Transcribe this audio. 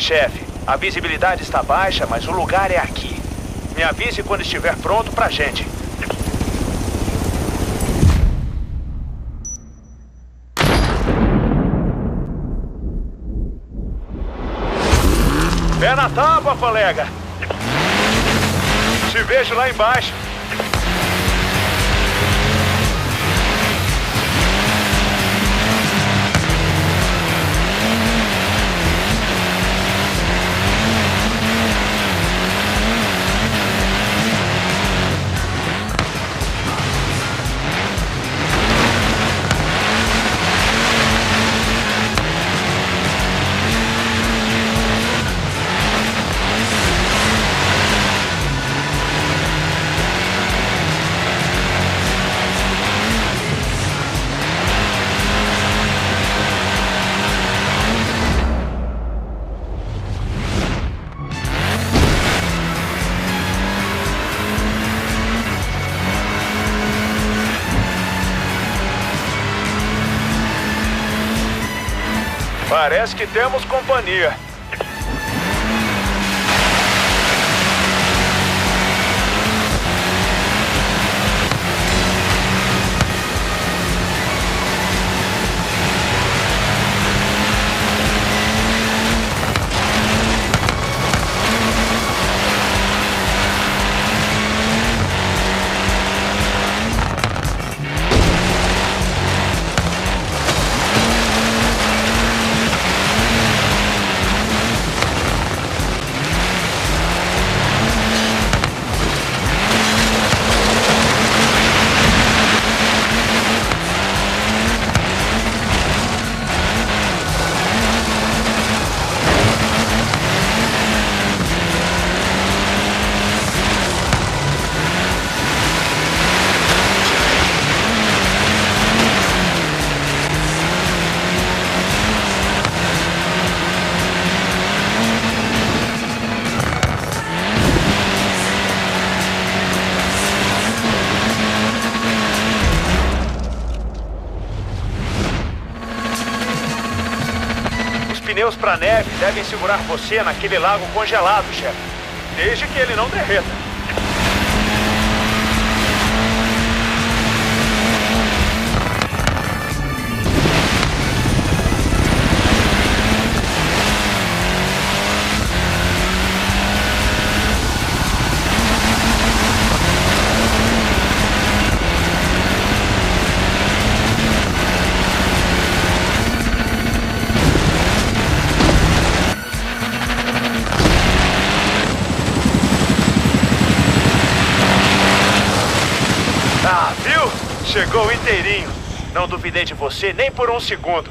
Chefe, a visibilidade está baixa, mas o lugar é aqui. Me avise quando estiver pronto pra gente. Pé na tábua, colega. Te vejo lá embaixo. Parece que temos companhia. Pneus para neve devem segurar você naquele lago congelado, chefe. Desde que ele não derreta. Ah, viu? Chegou inteirinho. Não duvidei de você nem por um segundo.